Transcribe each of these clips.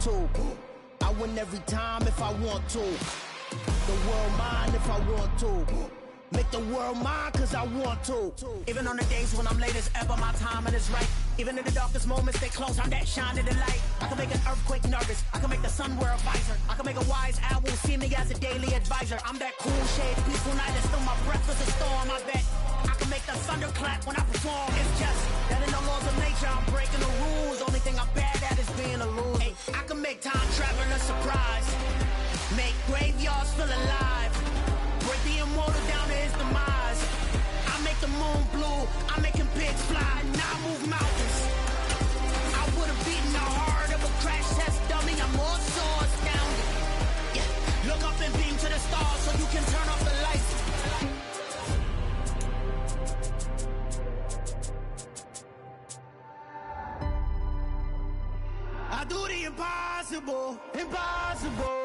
to. I win every time if I want to. The world mine if I want to. Make the world mine cause I want to. Even on the days when I'm late as ever, my timing is right. Even in the darkest moments, stay close, I'm that shine in the light. I can make an earthquake nervous, I can make the sun wear a visor. I can make a wise owl see me as a daily advisor. I'm that cool shade, peaceful night, and still my breath is a storm, I bet. I can make the thunder clap when I perform. It's just that in the laws of nature, I'm breaking the rules. Only thing I'm bad at is being a loser. Hey, I can make time travel a surprise. Make graveyards feel alive. Break the immortal down to his demise. I make the moon blue, I'm making pigs fly. Now I move mountains. I would have beaten the heart of a crash test dummy. I'm more so astounded. Yeah. Look up and beam to the stars so you can turn off the lights. I do the impossible, impossible.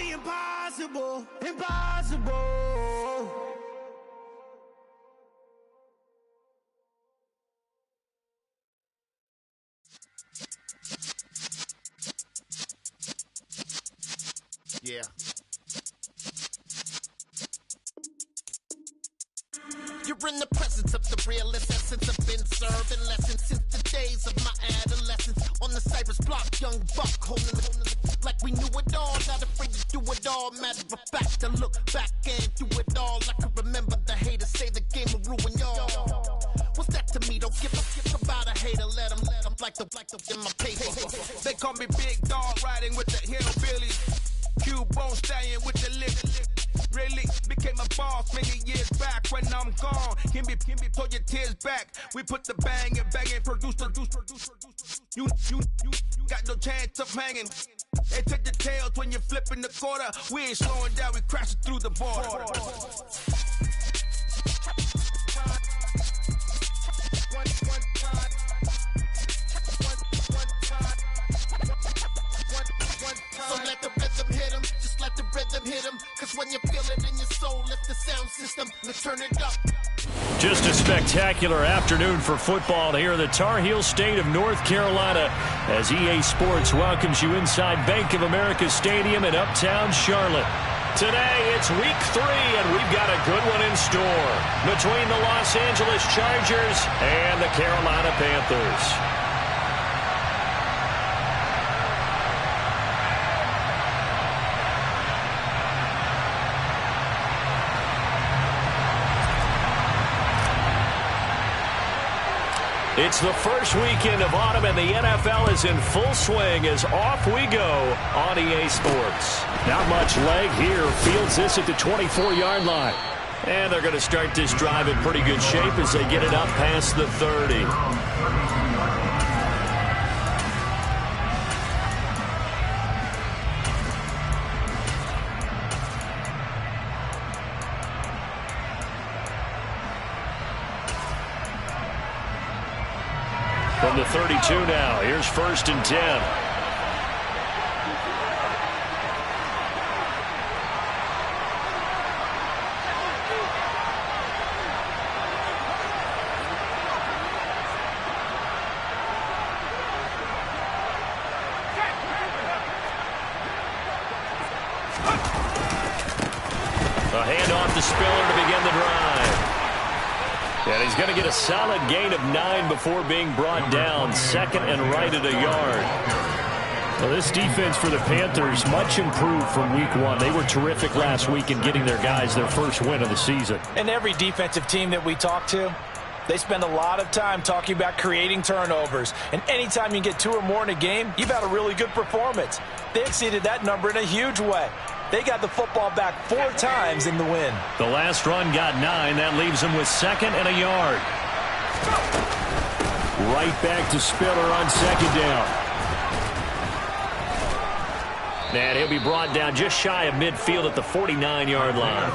Impossible, impossible. Yeah. You're in the presence of the realest essence. I've been serving lessons since the days of my adolescence. On the Cypress block, young buck holding it like we knew it all. Not afraid to do it all. Matter of fact, to look back and do it all. I can remember the haters say the game will ruin y'all. What's that to me? Don't give a fuck about a hater. Let them like the in my paper. They call me Big Dog, riding with the hillbillies. Q-Bone stallion with the lip. Really became a boss many years back. When I'm gone, can be pull your tears back. We put the bang and produce. You got no chance of hanging. They take the tails when you're flipping the quarter. We ain't slowing down, we crashing through the border. So let the rhythm hit him, just let the rhythm hit him. Cause when you feel it in your soul, lift the sound system, let's turn it up. Just a spectacular afternoon for football here in the Tar Heel state of North Carolina as EA Sports welcomes you inside Bank of America Stadium in uptown Charlotte. Today, it's week 3, and we've got a good one in store between the Los Angeles Chargers and the Carolina Panthers. It's the first weekend of autumn, and the NFL is in full swing as off we go on EA Sports. Not much leg here. Fields this at the 24-yard line. And they're going to start this drive in pretty good shape as they get it up past the 30. From the 32 now, here's 1st and 10. A handoff to Spiller to begin the drive. And he's going to get a solid gain of 9 before being brought down. 2nd and right at a yard. Well, this defense for the Panthers, much improved from week 1. They were terrific last week in getting their guys their first win of the season. And every defensive team that we talk to, they spend a lot of time talking about creating turnovers. And anytime you get 2 or more in a game, you've had a really good performance. They exceeded that number in a huge way. They got the football back 4 times in the win. The last run got 9. That leaves them with 2nd and a yard. Right back to Spiller on 2nd down. And he'll be brought down just shy of midfield at the 49-yard line.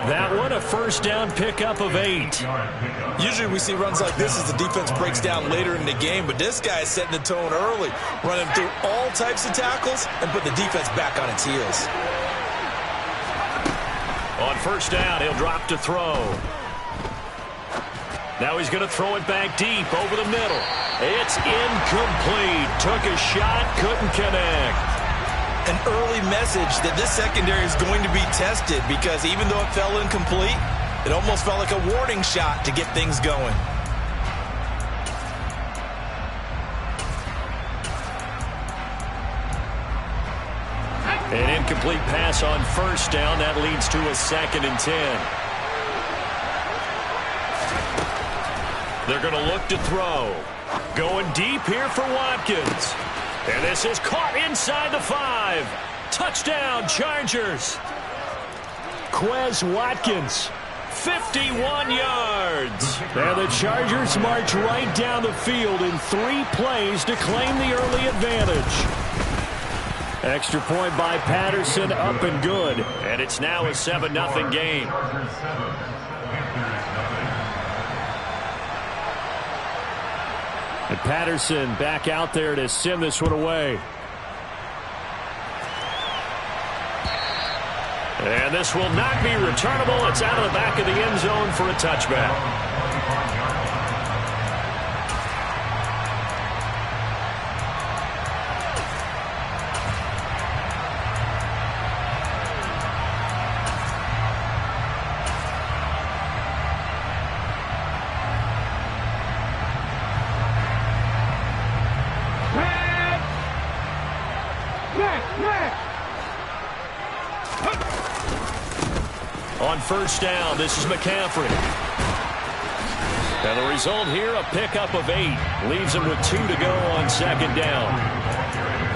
That one, a first down pickup of 8. Usually we see runs like this as the defense breaks down later in the game, but this guy is setting the tone early, running through all types of tackles and put the defense back on its heels. On first down, he'll drop to throw. Now he's going to throw it back deep over the middle. It's incomplete. Took a shot, couldn't connect. An early message that this secondary is going to be tested because even though it fell incomplete, it almost felt like a warning shot to get things going. An incomplete pass on first down. That leads to a 2nd and 10. They're going to look to throw. Going deep here for Watkins. And this is caught inside the 5. Touchdown, Chargers. Quez Watkins, 51 yards. And the Chargers march right down the field in 3 plays to claim the early advantage. Extra point by Patterson, up and good. And it's now a 7-0 game. And Patterson back out there to send this one away. And this will not be returnable. It's out of the back of the end zone for a touchback. On first down, this is McCaffrey. And the result here, a pickup of 8. Leaves him with 2 to go on second down.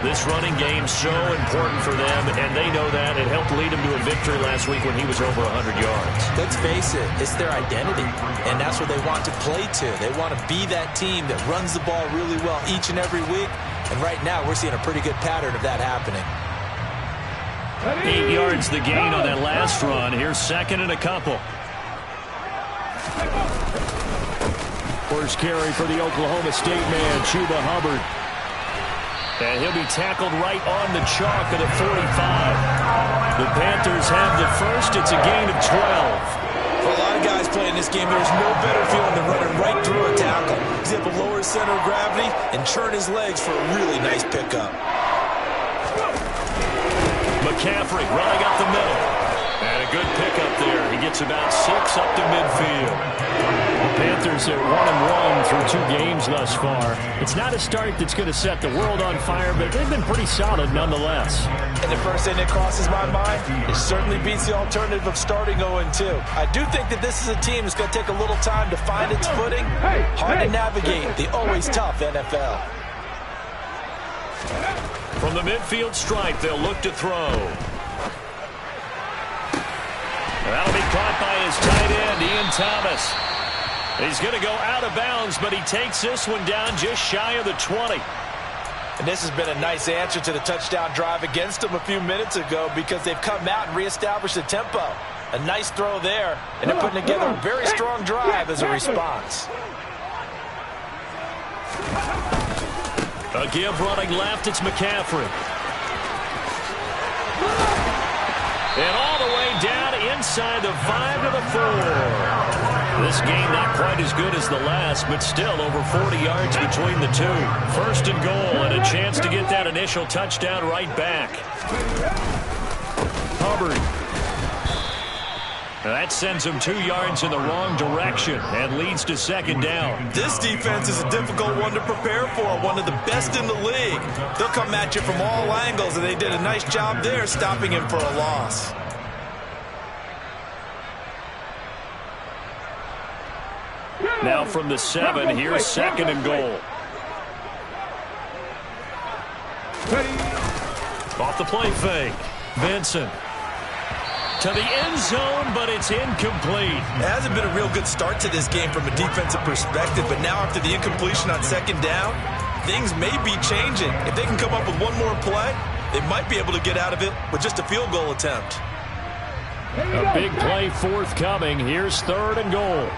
This running game so important for them, and they know that. It helped lead him to a victory last week when he was over 100 yards. Let's face it, it's their identity, and that's what they want to play to. They want to be that team that runs the ball really well each and every week, and right now we're seeing a pretty good pattern of that happening. 8 yards the gain on that last run. Here's 2nd and a couple. First carry for the Oklahoma State man, Chuba Hubbard. And he'll be tackled right on the chalk of the 45. The Panthers have the first. It's a gain of 12. For a lot of guys playing this game, there's no better feeling than running right through a tackle. He's able to lower his center of gravity and churn his legs for a really nice pickup. McCaffrey running up the middle. And a good pickup there. He gets about 6 up to midfield. The Panthers are 1-1 through 2 games thus far. It's not a start that's going to set the world on fire, but they've been pretty solid nonetheless. And the first thing that crosses my mind, it certainly beats the alternative of starting 0-2. I do think that this is a team that's going to take a little time to find its footing. Hard to navigate the always tough NFL. From the midfield stripe, they'll look to throw. That'll be caught by his tight end, Ian Thomas. He's going to go out of bounds, but he takes this one down just shy of the 20. And this has been a nice answer to the touchdown drive against them a few minutes ago because they've come out and reestablished the tempo. A nice throw there, and they're putting together a very strong drive as a response. A give running left, it's McCaffrey. And all the way down inside the 5 to the 4. This game not quite as good as the last, but still over 40 yards between the two. First and goal, and a chance to get that initial touchdown right back. Hubbard. That sends him 2 yards in the wrong direction and leads to second down. This defense is a difficult one to prepare for, one of the best in the league. They'll come at you from all angles, and they did a nice job there stopping him for a loss. Now from the 7, here's second and goal. Off the play fake. Vincent. To the end zone, but it's incomplete. It hasn't been a real good start to this game from a defensive perspective, but now after the incompletion on second down, things may be changing. If they can come up with one more play, they might be able to get out of it with just a field goal attempt. A big play forthcoming. Here's 3rd and goal.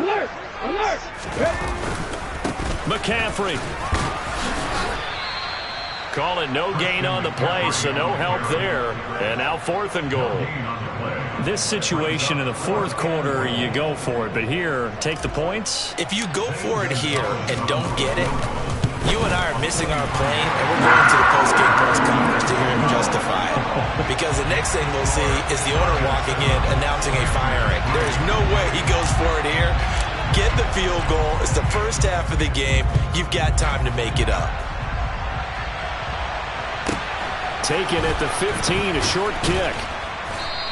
Alert! Alert! McCaffrey. Call it no gain on the play, so no help there. And now 4th and goal. This situation in the 4th quarter, you go for it. But here, take the points. If you go for it here and don't get it, you and I are missing our plane, and we're going to the post-game press conference to hear him justify it. Because the next thing we'll see is the owner walking in announcing a firing. There's no way he goes for it here. Get the field goal. It's the first half of the game. You've got time to make it up. Taken at the 15, a short kick.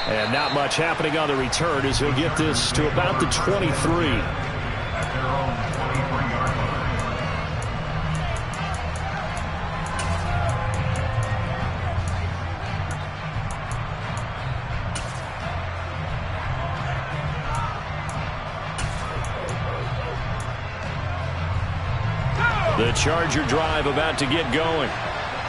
And not much happening on the return as he'll get this to about the 23. The Charger drive about to get going.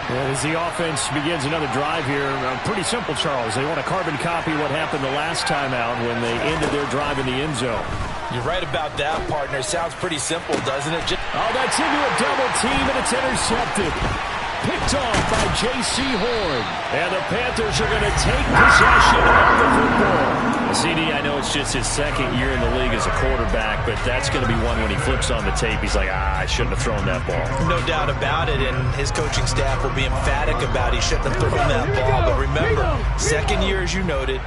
As the offense begins another drive here, pretty simple, Charles. They want to carbon copy what happened the last time out when they ended their drive in the end zone. You're right about that, partner. Sounds pretty simple, doesn't it? Oh, that's into a double team, and it's intercepted. Picked off by J.C. Horn. And the Panthers are going to take possession of the football. CD, I know it's just his 2nd year in the league as a quarterback, but that's going to be one when he flips on the tape. He's like, I shouldn't have thrown that ball. No doubt about it, and his coaching staff will be emphatic about he shouldn't have thrown that ball. But remember, 2nd year, as you noted,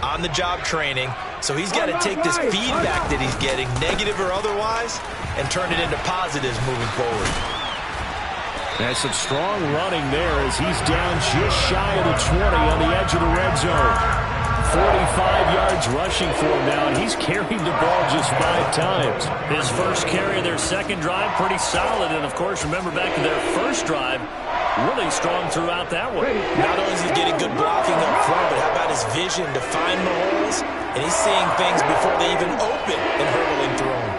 on-the-job training, so he's got to take this feedback that he's getting, negative or otherwise, and turn it into positives moving forward. There's some strong running there as he's down just shy of the 20 on the edge of the red zone. 45 yards rushing for him now, and he's carried the ball just 5 times. His first carry of their 2nd drive, pretty solid. And, of course, remember back to their 1st drive, really strong throughout that one. Not only is he getting good blocking up front, but how about his vision to find the holes? And he's seeing things before they even open and hurdling through them.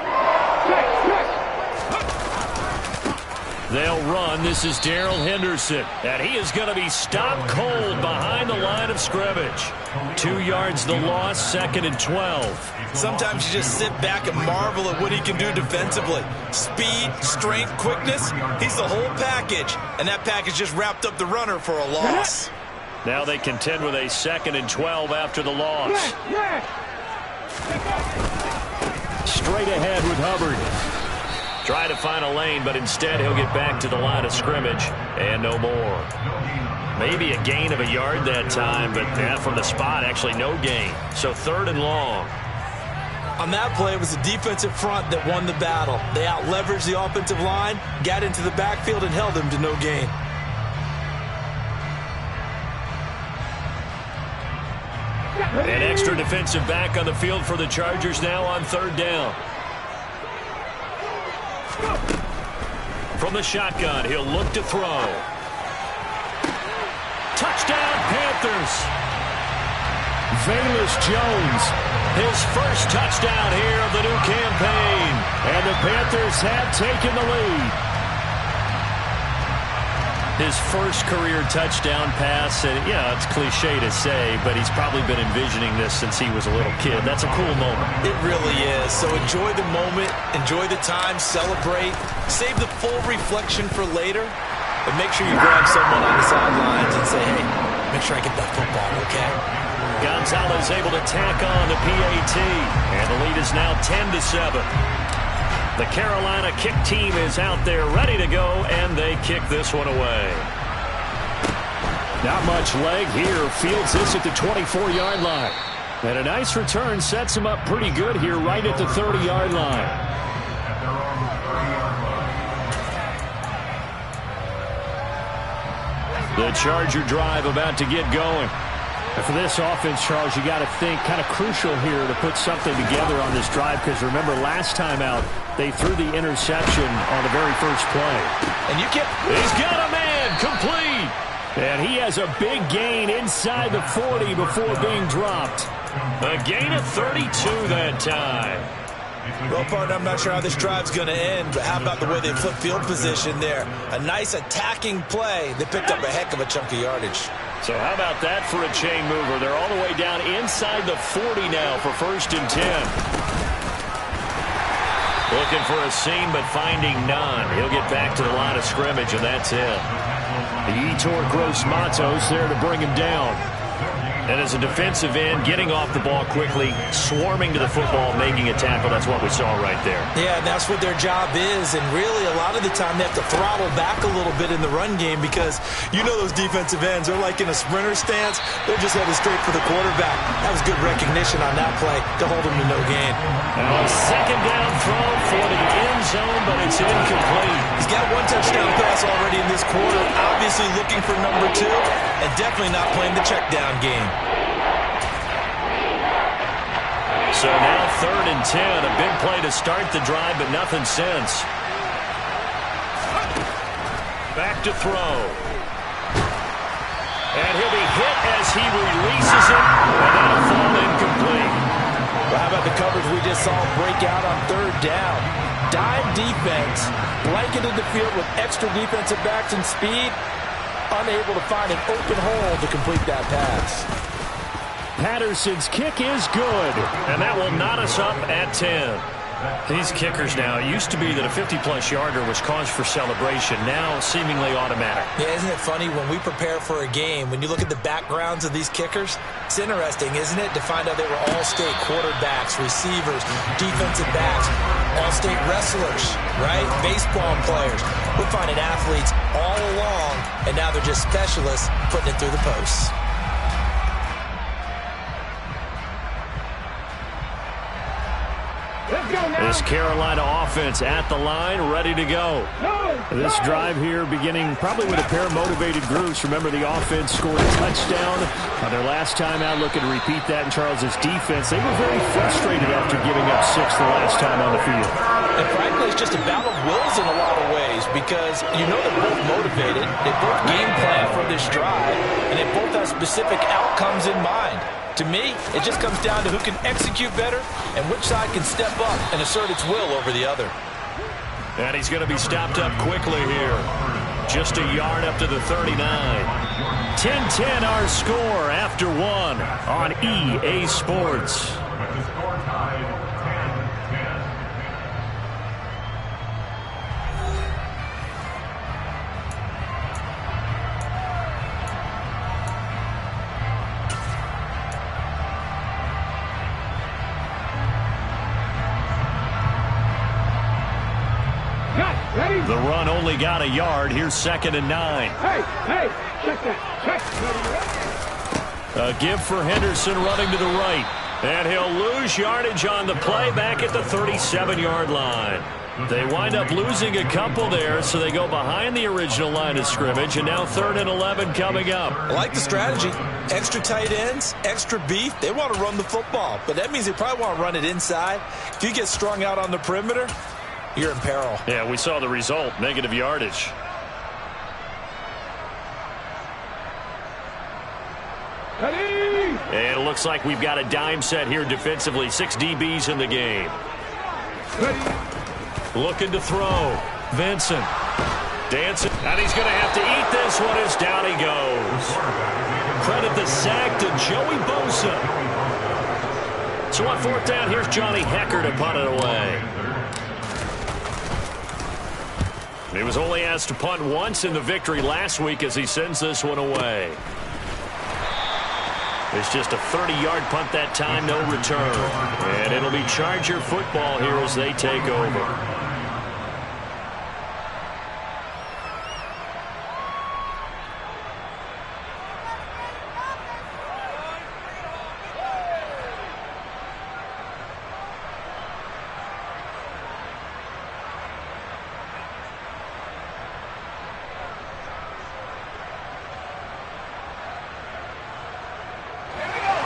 They'll run. This is Darrell Henderson. And he is going to be stopped cold behind the line of scrimmage. 2 yards the loss, 2nd and 12. Sometimes you just sit back and marvel at what he can do defensively. Speed, strength, quickness. He's the whole package. And that package just wrapped up the runner for a loss. Now they contend with a 2nd and 12 after the loss. Straight ahead with Hubbard. Try to find a lane, but instead he'll get back to the line of scrimmage and no more. Maybe a gain of a yard that time, but from the spot, actually no gain. So 3rd and long. On that play, it was the defensive front that won the battle. They out-leveraged the offensive line, got into the backfield, and held him to no gain. An extra defensive back on the field for the Chargers now on 3rd down. From the shotgun, he'll look to throw. Touchdown, Panthers. Velus Jones, his first touchdown here of the new campaign. And the Panthers have taken the lead. His first career touchdown pass, and yeah, it's cliche to say, but he's probably been envisioning this since he was a little kid. That's a cool moment. It really is. So enjoy the moment, enjoy the time, celebrate, save the full reflection for later, but make sure you grab someone on the sidelines and say, hey, make sure I get that football, okay? Gonzalez able to tack on the PAT, and the lead is now 10-7. The Carolina kick team is out there ready to go, and they kick this one away. Not much leg here. Fields this at the 24-yard line. And a nice return sets him up pretty good here right at the 30-yard line. The Charger drive about to get going. And for this offense, Charles, you got to think kind of crucial here to put something together on this drive, because remember last time out they threw the interception on the very first play. And you can't. He's got a man complete. And he has a big gain inside the 40 before being dropped. A gain of 32 that time. Well, partner, I'm not sure how this drive's going to end, but how about the way they flip field position there? A nice attacking play. They picked up a heck of a chunk of yardage. So how about that for a chain mover? They're all the way down inside the 40 now for 1st and 10. Looking for a seam, but finding none. He'll get back to the line of scrimmage, and that's it. The Yetur Gross Matos there to bring him down. And as a defensive end, getting off the ball quickly, swarming to the football, making a tackle. That's what we saw right there. Yeah, and that's what their job is. And really, a lot of the time, they have to throttle back a little bit in the run game because you know those defensive ends are like in a sprinter stance. They're just headed straight for the quarterback. That was good recognition on that play to hold them to no gain. Now a 2nd down throw for the end zone, but it's incomplete. He's got 1 touchdown pass already in this quarter, obviously looking for number 2, and definitely not playing the check down game. So now 3rd and 10, a big play to start the drive, but nothing since. Back to throw. And he'll be hit as he releases it, and that'll fall incomplete. Well, how about the coverage we just saw break out on 3rd down? Dime defense, blanketed the field with extra defensive backs and speed, unable to find an open hole to complete that pass. Patterson's kick is good, and that will knot us up at 10. These kickers now, it used to be that a 50-plus yarder was cause for celebration, now seemingly automatic. Yeah, isn't it funny when we prepare for a game, when you look at the backgrounds of these kickers, it's interesting, isn't it, to find out they were all-state quarterbacks, receivers, defensive backs, all-state wrestlers, right? Baseball players. We're finding athletes all along, and now they're just specialists putting it through the posts. This Carolina offense at the line, ready to go. This drive here beginning probably with a pair of motivated groups. Remember, the offense scored a touchdown on their last time out, looking to repeat that in Charles's defense. They were very frustrated after giving up 6 the last time on the field. And frankly, it's just a battle of wills in a lot of ways because you know they're both motivated. They both game plan for this drive, and they both have specific outcomes in mind. To me, it just comes down to who can execute better and which side can step up and assert its will over the other. And he's going to be stopped up quickly here. Just a yard up to the 39. 10-10 our score after 1 on EA Sports. The run only got a yard. Here's 2nd and 9. Hey, check that. Check. A give for Henderson running to the right. And he'll lose yardage on the play back at the 37-yard line. They wind up losing a couple there, so they go behind the original line of scrimmage, and now 3rd and 11 coming up. I like the strategy. Extra tight ends, extra beef. They want to run the football, but that means they probably want to run it inside. If you get strung out on the perimeter, you're in peril. Yeah, we saw the result, negative yardage. And it looks like we've got a dime set here defensively. 6 DBs in the game. Looking to throw. Vincent. Dancing. And he's going to have to eat this one as down he goes. Credit the sack to Joey Bosa. So on 4th down, here's Johnny Hecker to punt it away. He was only asked to punt once in the victory last week as he sends this one away. It's just a 30-yard punt that time, no return. And it'll be Charger football here as they take over.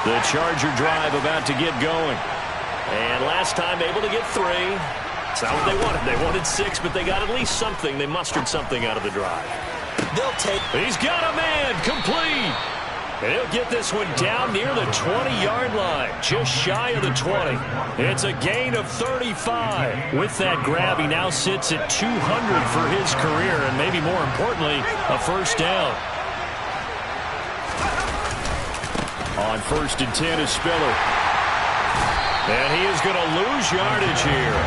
The Charger drive about to get going. And last time able to get 3. It's not what they wanted. They wanted 6, but they got at least something. They mustered something out of the drive. They'll take. He's got a man complete. And he'll get this one down near the 20-yard line, just shy of the 20. It's a gain of 35. With that grab, he now sits at 200 for his career, and maybe more importantly, a first down. On 1st and 10 is Spiller. And he is going to lose yardage here.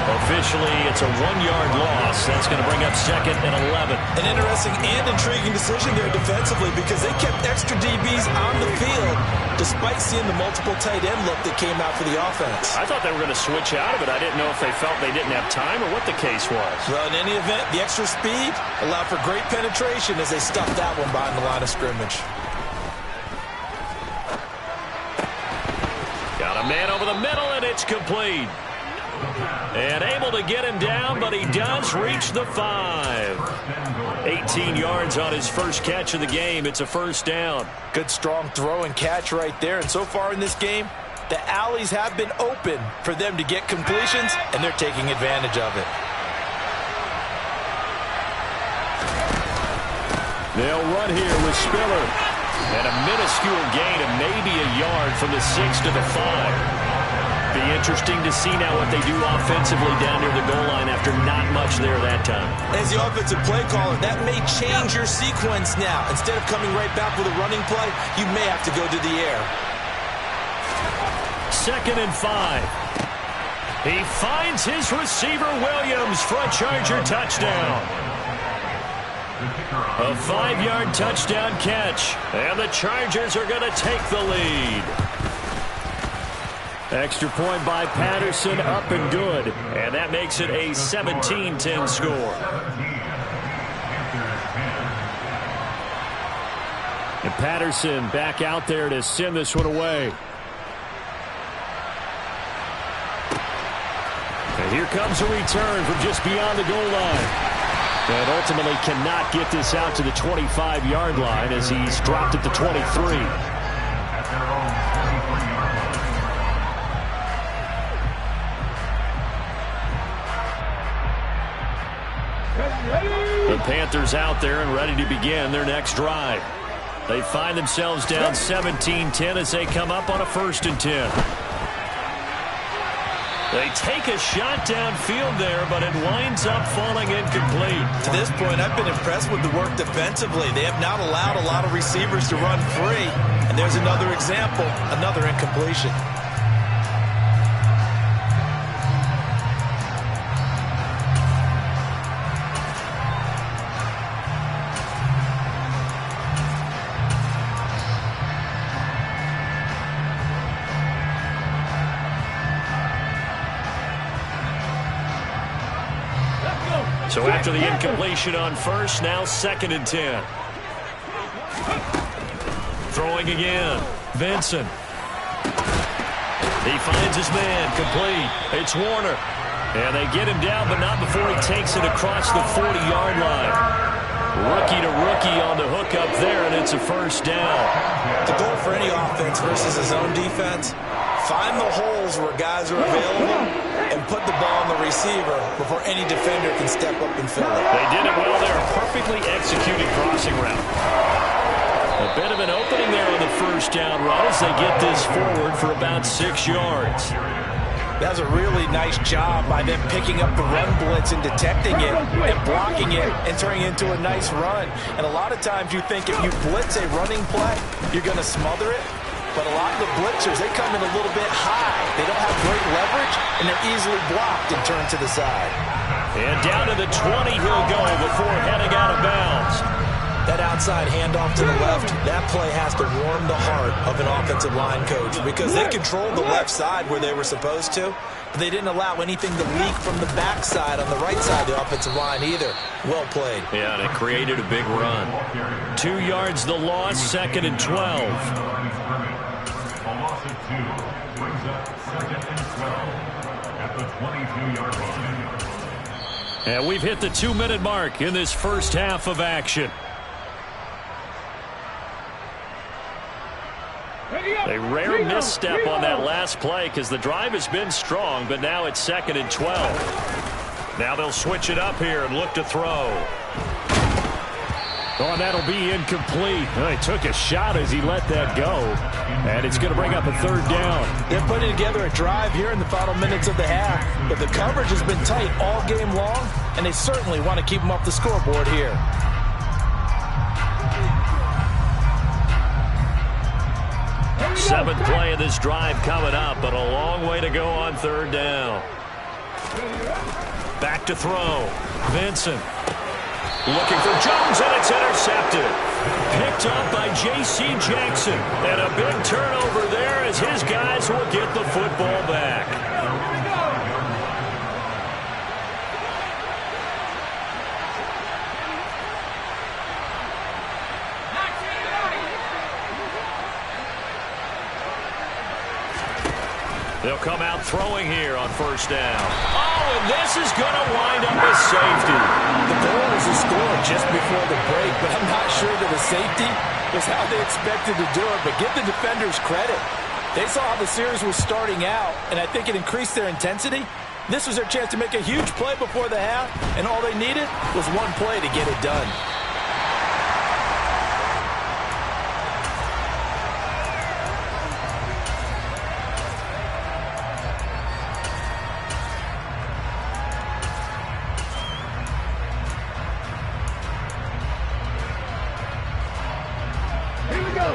Officially, it's a 1-yard loss. That's going to bring up 2nd and 11. An interesting and intriguing decision there defensively because they kept extra DBs on the field despite seeing the multiple tight end look that came out for the offense. I thought they were going to switch out of it. I didn't know if they felt they didn't have time or what the case was. Well, in any event, the extra speed allowed for great penetration as they stuffed that one behind the line of scrimmage. Got a man over the middle, and it's complete. And able to get him down, but he does reach the 5. 18 yards on his first catch of the game. It's a first down. Good strong throw and catch right there. And so far in this game, the alleys have been open for them to get completions, and they're taking advantage of it. They'll run here with Spiller. And a minuscule gain of maybe a yard from the 6 to the 5. Be interesting to see now what they do offensively down near the goal line after not much there that time. As the offensive play caller, that may change your sequence now. Instead of coming right back with a running play, you may have to go to the air. 2nd and 5. He finds his receiver Williams for a Charger touchdown. A 5-yard touchdown catch, and the Chargers are going to take the lead. Extra point by Patterson, up and good. And that makes it a 17-10 score. And Patterson back out there to send this one away. And here comes a return from just beyond the goal line. And ultimately cannot get this out to the 25-yard line as he's dropped at the 23. The Panthers out there and ready to begin their next drive. They find themselves down 17-10 as they come up on a 1st and 10. They take a shot downfield there, but it winds up falling incomplete. To this point, I've been impressed with the work defensively. They have not allowed a lot of receivers to run free. And there's another example, another incompletion. So after the incompletion on 1st, now 2nd and 10. Throwing again. Vincent. He finds his man. Complete. It's Warner. And they get him down, but not before he takes it across the 40-yard line. Rookie to rookie on the hook up there, and it's a first down. The goal for any offense versus his own defense, find the holes where guys are available and put the ball on the receiver before any defender can step up and fill it. They did it well there. Perfectly executed crossing route. A bit of an opening there on the first down run as they get this forward for about 6 yards. That was a really nice job by them picking up the run blitz and detecting it and blocking it and turning it into a nice run. And a lot of times you think if you blitz a running play, you're going to smother it. But a lot of the blitzers, they come in a little bit high. They don't have great leverage, and they're easily blocked and turned to the side. And down to the 20 he'll go before heading out of bounds. That outside handoff to the left, that play has to warm the heart of an offensive line coach because they controlled the left side where they were supposed to, but they didn't allow anything to leak from the backside on the right side of the offensive line either. Well played. Yeah, and it created a big run. 2 yards the loss, 2nd and 12. And we've hit the 2-minute mark in this first half of action. A rare misstep on that last play because the drive has been strong, but now it's 2nd and 12. Now they'll switch it up here and look to throw. Oh, and that'll be incomplete. Well, he took a shot as he let that go. And it's going to bring up a third down. They're putting together a drive here in the final minutes of the half. But the coverage has been tight all game long, and they certainly want to keep them off the scoreboard here. Seventh play of this drive coming up, but a long way to go on third down. Back to throw. Vincent. Looking for Jones, and it's intercepted. Picked up by J.C. Jackson. And a big turnover there as his guys will get the football back. They'll come out throwing here on first down. Oh, and this is going to wind up as safety. The goal was a score just before the break, but I'm not sure that a safety was how they expected to do it. But give the defenders credit. They saw how the series was starting out, and I think it increased their intensity. This was their chance to make a huge play before the half, and all they needed was one play to get it done.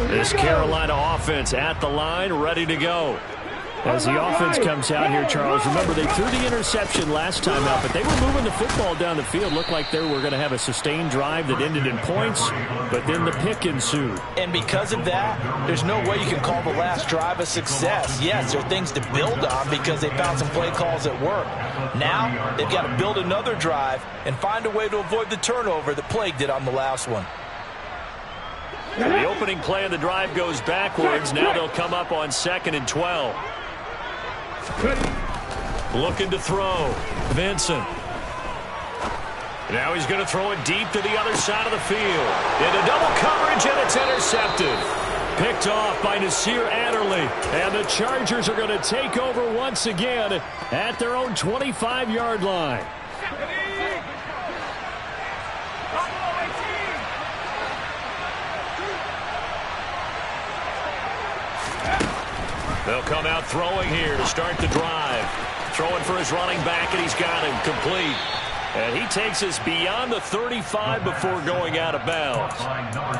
This Carolina offense at the line, ready to go. As the offense comes out here, Charles, remember they threw the interception last time out, but they were moving the football down the field. Looked like they were going to have a sustained drive that ended in points, but then the pick ensued. And because of that, there's no way you can call the last drive a success. Yes, there are things to build on because they found some play calls that work. Now, they've got to build another drive and find a way to avoid the turnover that plagued it on the last one. The opening play of the drive goes backwards. Now they'll come up on 2nd and 12. Looking to throw. Vincent. Now he's going to throw it deep to the other side of the field. Into double coverage, and it's intercepted. Picked off by Nasir Adderley. And the Chargers are going to take over once again at their own 25-yard line. They'll come out throwing here to start the drive. Throwing for his running back, and he's got him complete. And he takes us beyond the 35 before going out of bounds.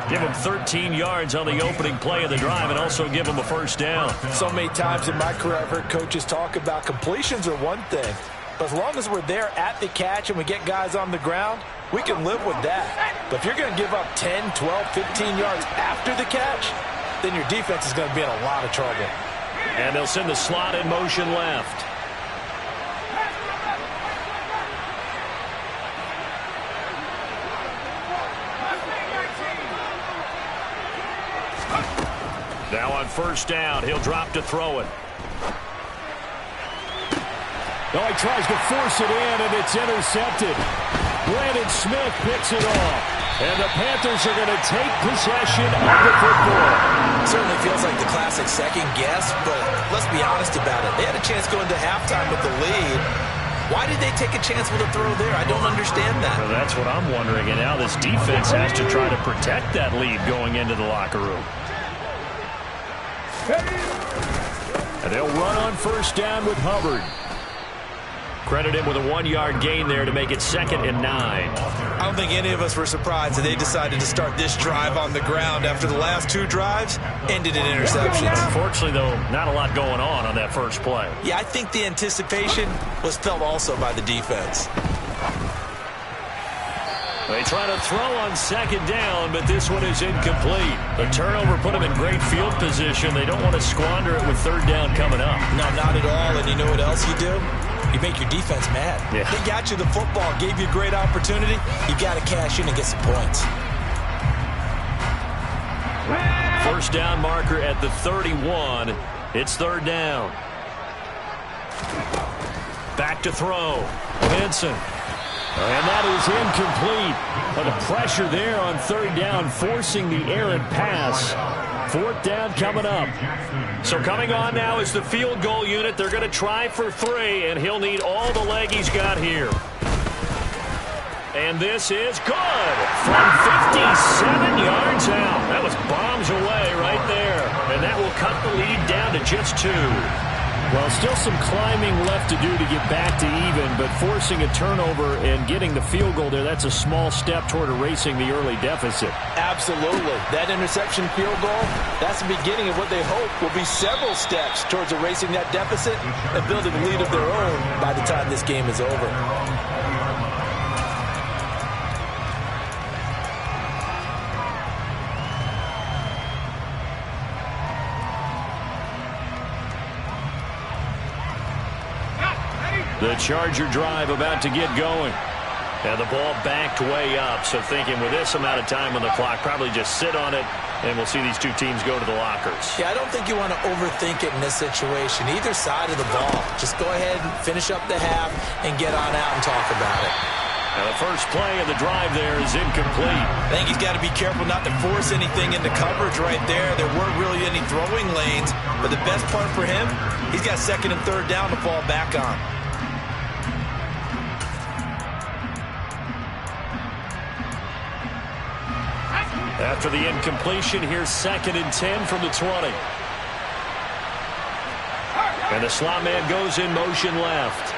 Give him 13 yards on the opening play of the drive and also give him a first down. So many times in my career I've heard coaches talk about completions are one thing. But as long as we're there at the catch and we get guys on the ground, we can live with that. But if you're going to give up 10, 12, 15 yards after the catch, then your defense is going to be in a lot of trouble. And they'll send the slot in motion left. Now on first down, he'll drop to throw it. Oh, he tries to force it in, and it's intercepted. Brandon Smith picks it off. And the Panthers are going to take possession of the football. Certainly feels like the classic second guess, but let's be honest about it. They had a chance going to halftime with the lead. Why did they take a chance with a throw there? I don't understand that. Well, that's what I'm wondering. And now this defense has to try to protect that lead going into the locker room. And they'll run on first down with Hubbard. Credit him with a 1-yard gain there to make it 2nd and 9. I don't think any of us were surprised that they decided to start this drive on the ground after the last two drives ended in interceptions. Unfortunately, though, not a lot going on that first play. Yeah, I think the anticipation was felt also by the defense. They try to throw on 2nd down, but this one is incomplete. The turnover put them in great field position. They don't want to squander it with 3rd down coming up. No, not at all. And you know what else you do? You make your defense mad. Yeah. They got you the football, gave you a great opportunity. You got to cash in and get some points. First down marker at the 31. It's 3rd down. Back to throw. Vincent. And that is incomplete. But the pressure there on 3rd down, forcing the errant pass. 4th down coming up. So coming on now is the field goal unit. They're going to try for 3, and he'll need all the leg he's got here. And this is good from 57 yards out. That was bombs away right there. And that will cut the lead down to just 2. Well, still some climbing left to do to get back to even, but forcing a turnover and getting the field goal there, that's a small step toward erasing the early deficit. Absolutely. That interception field goal, that's the beginning of what they hope will be several steps towards erasing that deficit and building a lead of their own by the time this game is over. The Charger drive about to get going. And the ball backed way up, so thinking with this amount of time on the clock, probably just sit on it, and we'll see these two teams go to the lockers. Yeah, I don't think you want to overthink it in this situation, either side of the ball. Just go ahead and finish up the half and get on out and talk about it. Now the first play of the drive there is incomplete. I think he's got to be careful not to force anything into coverage right there. There weren't really any throwing lanes, but the best part for him, he's got second and third down to fall back on. After the incompletion, here's 2nd and 10 from the 20. And the slot man goes in motion left.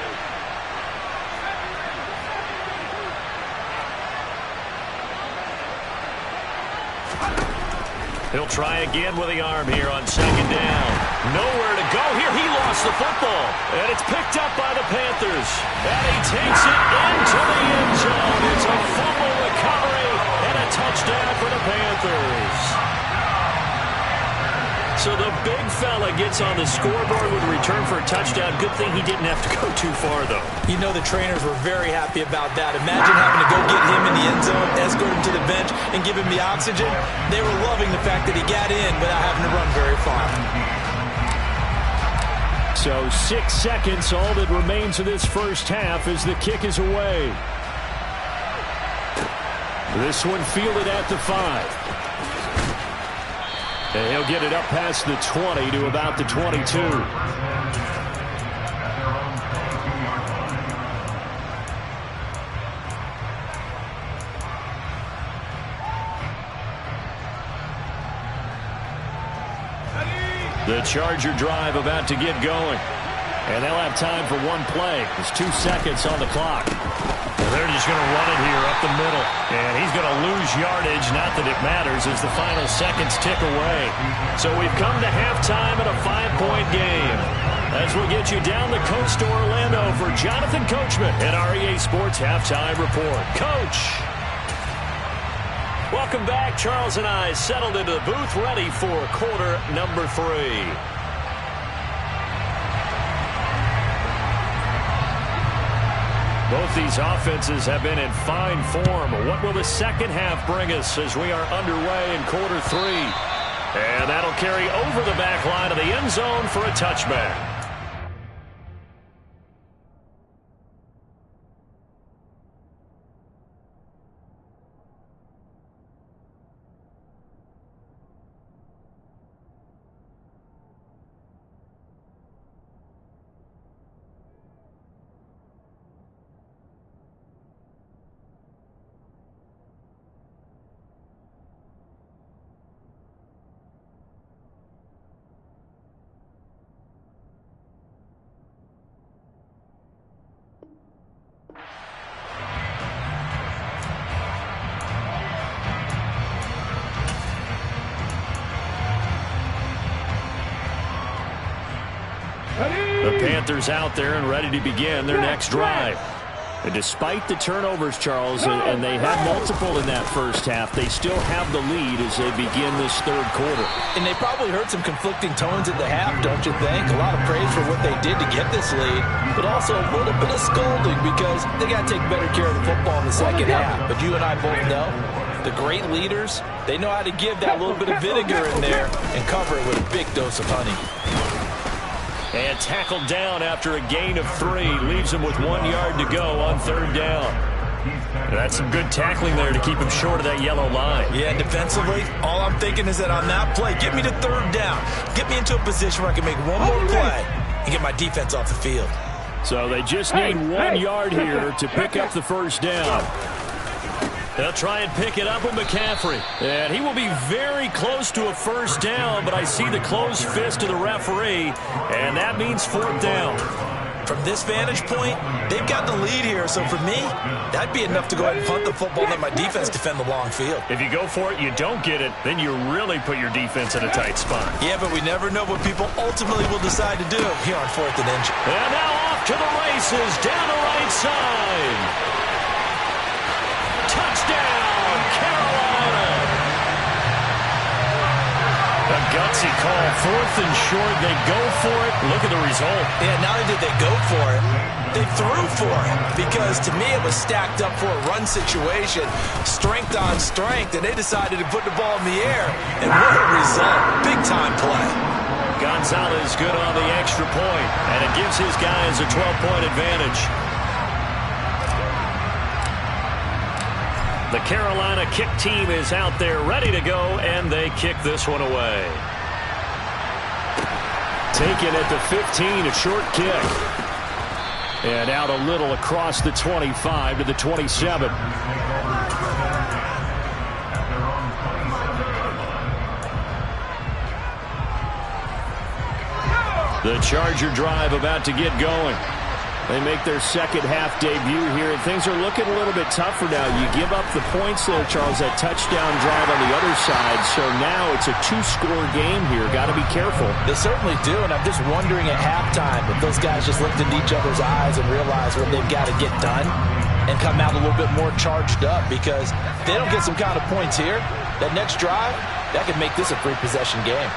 He'll try again with the arm here on 2nd down. Nowhere to go here. He lost the football. And it's picked up by the Panthers. And he takes it into the end zone. It's a fumble recovery and a touchdown for the Panthers. So the big fella gets on the scoreboard with a return for a touchdown. Good thing he didn't have to go too far, though. You know the trainers were very happy about that. Imagine having to go get him in the end zone, escort him to the bench, and give him the oxygen. They were loving the fact that he got in without having to run very far. So 6 seconds, all that remains of this first half as the kick is away. This one fielded at the 5. And he'll get it up past the 20 to about the 22. The Charger drive about to get going. And they'll have time for one play. There's 2 seconds on the clock. They're just going to run it here up the middle. And he's going to lose yardage. Not that it matters as the final seconds tick away. So we've come to halftime in a 5-point game. As we'll get you down the coast to Orlando for Jonathan Coachman at our EA Sports Halftime Report. Coach! Welcome back. Charles and I settled into the booth ready for quarter number 3. Both these offenses have been in fine form. What will the second half bring us as we are underway in quarter 3? And that'll carry over the back line of the end zone for a touchback. The Panthers out there and ready to begin their next drive. And despite the turnovers, Charles, and they had multiple in that first half, they still have the lead as they begin this third quarter. And they probably heard some conflicting tones at the half, don't you think? A lot of praise for what they did to get this lead, but also a little bit of scolding because they got to take better care of the football in the second half. But you and I both know the great leaders, they know how to give that little bit of vinegar in there and cover it with a big dose of honey. And tackled down after a gain of 3. Leaves him with 1 yard to go on third down. That's some good tackling there to keep him short of that yellow line. Yeah, defensively, all I'm thinking is that on that play, get me to third down. Get me into a position where I can make one more play and get my defense off the field. So they just need 1 yard here to pick up the first down. They'll try and pick it up with McCaffrey. And he will be very close to a first down, but I see the closed fist of the referee, and that means fourth down. From this vantage point, they've got the lead here, so for me, that'd be enough to go ahead and punt the football and let my defense defend the long field. If you go for it, you don't get it, then you really put your defense in a tight spot. Yeah, but we never know what people ultimately will decide to do here on 4th and inch. And now off to the races, down the right side. Touchdown, Carolina! A gutsy call, 4th and short. They go for it. Look at the result. Yeah, not only did they go for it, they threw for it. Because to me, it was stacked up for a run situation, strength on strength, and they decided to put the ball in the air. And what a result. Big-time play. Gonzalez good on the extra point, and it gives his guys a 12-point advantage. The Carolina kick team is out there ready to go, and they kick this one away. Taken at the 15, a short kick. And out a little across the 25 to the 27. The Charger drive about to get going. They make their second half debut here, and things are looking a little bit tougher now. You give up the points there, Charles, that touchdown drive on the other side. So now it's a 2-score game here. Got to be careful. They certainly do, and I'm just wondering at halftime if those guys just looked into each other's eyes and realized what they've got to get done and come out a little bit more charged up, because if they don't get some kind of points here, that next drive, that could make this a 3-possession game.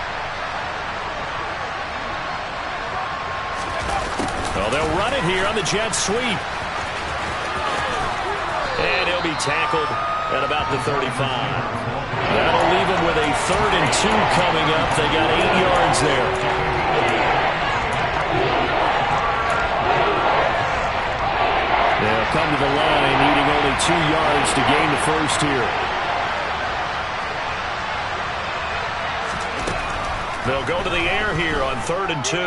Well, they'll run it here on the jet sweep. And he'll be tackled at about the 35. That'll leave him with a 3rd and 2 coming up. They got 8 yards there. They'll come to the line, needing only 2 yards to gain the first here. They'll go to the air here on 3rd and 2.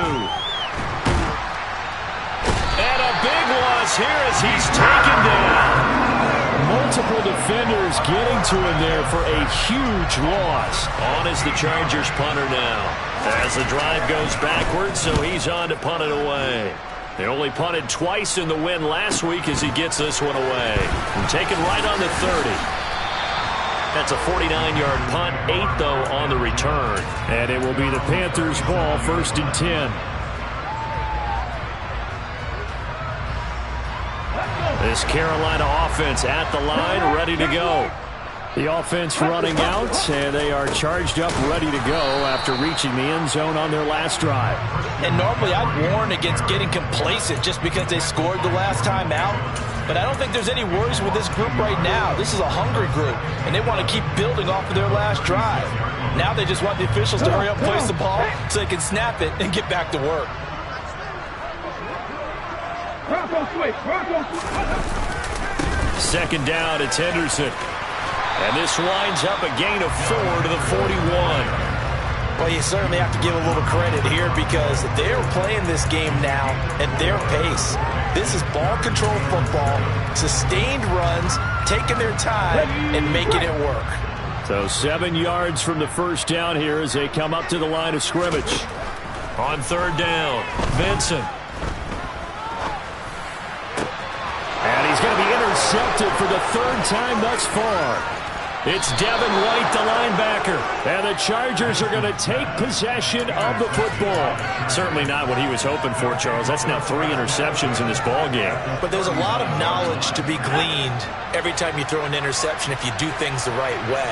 And a big loss here as he's taken down. Multiple defenders getting to him there for a huge loss. On is the Chargers punter now. As the drive goes backwards, so he's on to punt it away. They only punted twice in the win last week as he gets this one away. And taken right on the 30. That's a 49-yard punt, 8 though on the return. And it will be the Panthers' ball, 1st and 10. This Carolina offense at the line, ready to go. The offense running out, and they are charged up, ready to go after reaching the end zone on their last drive. And normally I'd warn against getting complacent just because they scored the last time out. But I don't think there's any worries with this group right now. This is a hungry group, and they want to keep building off of their last drive. Now they just want the officials to hurry up and place the ball so they can snap it and get back to work. Second down, it's Henderson. And this winds up a gain of 4 to the 41. Well, you certainly have to give a little credit here because they're playing this game now at their pace. This is ball control football, sustained runs, taking their time and making it work. So 7 yards from the first down here as they come up to the line of scrimmage. On 3rd down, Vincent. And he's going to be intercepted for the 3rd time thus far. It's Devin White, the linebacker. And the Chargers are going to take possession of the football. Certainly not what he was hoping for, Charles. That's now 3 interceptions in this ball game. But there's a lot of knowledge to be gleaned every time you throw an interception if you do things the right way.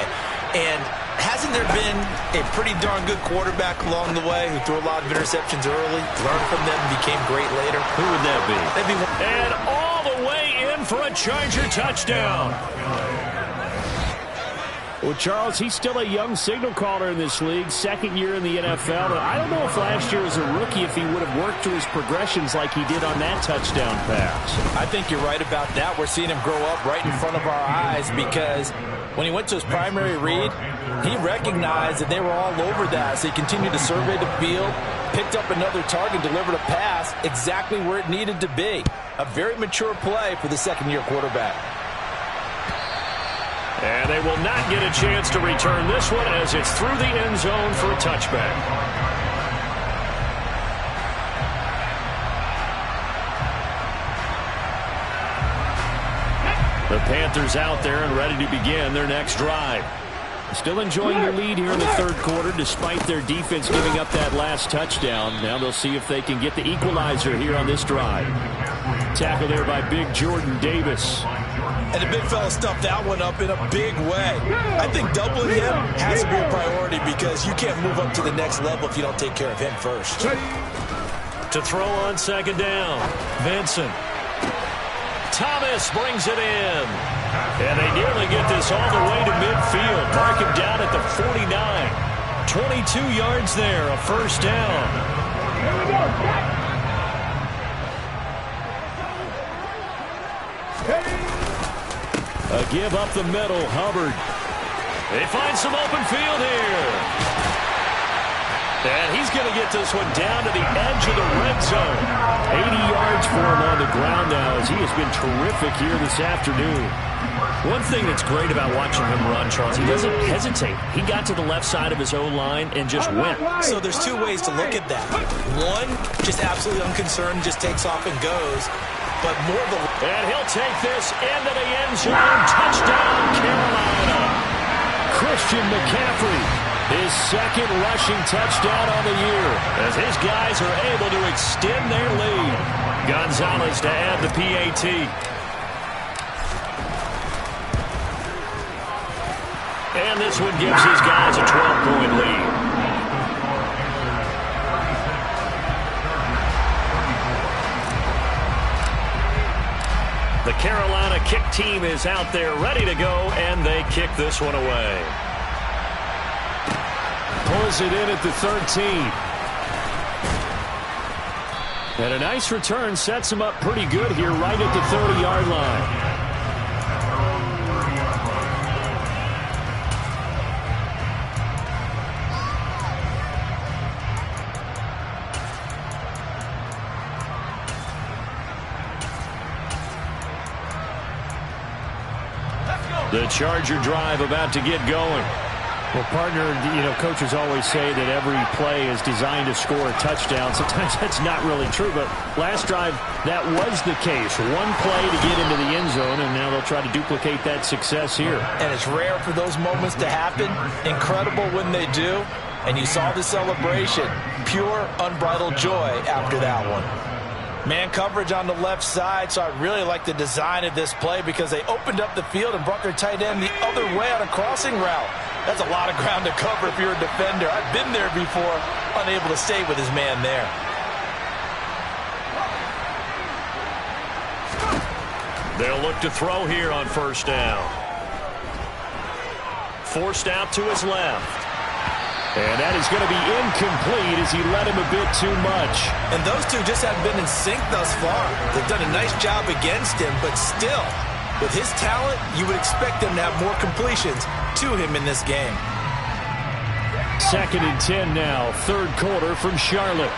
And hasn't there been a pretty darn good quarterback along the way who threw a lot of interceptions early, learned from them, and became great later? Who would that be? That'd be one. And all the way in for a Charger touchdown. Well, Charles, he's still a young signal caller in this league, 2nd year in the NFL. And I don't know if last year as a rookie if he would have worked through his progressions like he did on that touchdown pass. I think you're right about that. We're seeing him grow up right in front of our eyes because when he went to his primary read, he recognized that they were all over that. So he continued to survey the field, picked up another target, delivered a pass exactly where it needed to be. A very mature play for the 2nd-year quarterback. And they will not get a chance to return this one as it's through the end zone for a touchback. The Panthers out there and ready to begin their next drive. Still enjoying their lead here in the third quarter despite their defense giving up that last touchdown. Now they'll see if they can get the equalizer here on this drive. Tackle there by big Jordan Davis. And the big fella stuffed that one up in a big way. I think doubling him has to be a priority because you can't move up to the next level if you don't take care of him first. To throw on second down, Vincent. Thomas brings it in. And they nearly get this all the way to midfield. Mark him down at the 49. 22 yards there, a first down. A give up the middle, Hubbard. They find some open field here. And he's going to get this one down to the edge of the red zone. 80 yards for him on the ground now as he has been terrific here this afternoon. One thing that's great about watching him run, Charles, he doesn't hesitate. He got to the left side of his own line and just went. So there's two ways to look at that. One, just absolutely unconcerned, just takes off and goes. But more of the... And he'll take this into the end zone. Touchdown, Carolina. Christian McCaffrey, his second rushing touchdown on the year, as his guys are able to extend their lead. Gonzalez to add the PAT. And this one gives his guys a 12-point lead. The Carolina kick team is out there ready to go, and they kick this one away. Pulls it in at the 13. And a nice return sets him up pretty good here right at the 30-yard line. The Charger drive about to get going. Well, partner, coaches always say that every play is designed to score a touchdown. Sometimes that's not really true, but last drive, that was the case. One play to get into the end zone, and now they'll try to duplicate that success here. And it's rare for those moments to happen. Incredible when they do. And you saw the celebration. Pure, unbridled joy after that one. Man coverage on the left side, so I really like the design of this play because they opened up the field and brought their tight end the other way on a crossing route. That's a lot of ground to cover if you're a defender. I've been there before, unable to stay with his man there. They'll look to throw here on first down. Forced out to his left. And that is going to be incomplete as he led him a bit too much. And those two just haven't been in sync thus far. They've done a nice job against him, but still, with his talent, you would expect them to have more completions to him in this game. 2nd and 10 now, third quarter from Charlotte.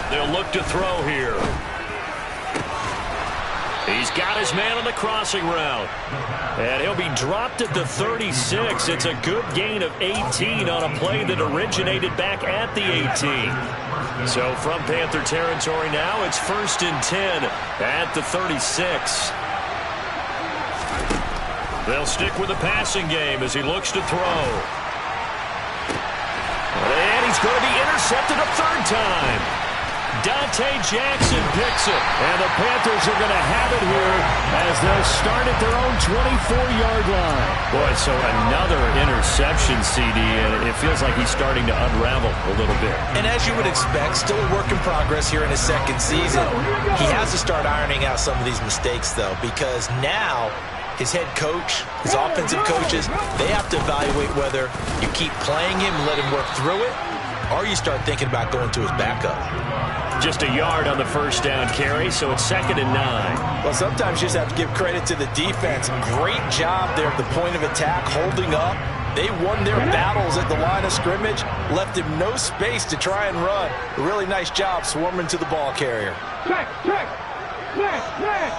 They'll look to throw here. He's got his man on the crossing route. And he'll be dropped at the 36. It's a good gain of 18 on a play that originated back at the 18. So from Panther territory now, it's 1st and 10 at the 36. They'll stick with the passing game as he looks to throw. And he's going to be intercepted a third time. Dante Jackson picks it, and the Panthers are going to have it here as they'll start at their own 24-yard line. Boy, so another interception, CD, and it feels like he's starting to unravel a little bit. And as you would expect, still a work in progress here in his second season. He has to start ironing out some of these mistakes, though, because now his head coach, his offensive coaches, they have to evaluate whether you keep playing him and let him work through it, or you start thinking about going to his backup. Just a yard on the first down carry, so it's 2nd and 9. Well, sometimes you just have to give credit to the defense. Great job there at the point of attack, holding up. They won their battles at the line of scrimmage, left him no space to try and run. A really nice job swarming to the ball carrier. Check. Flag.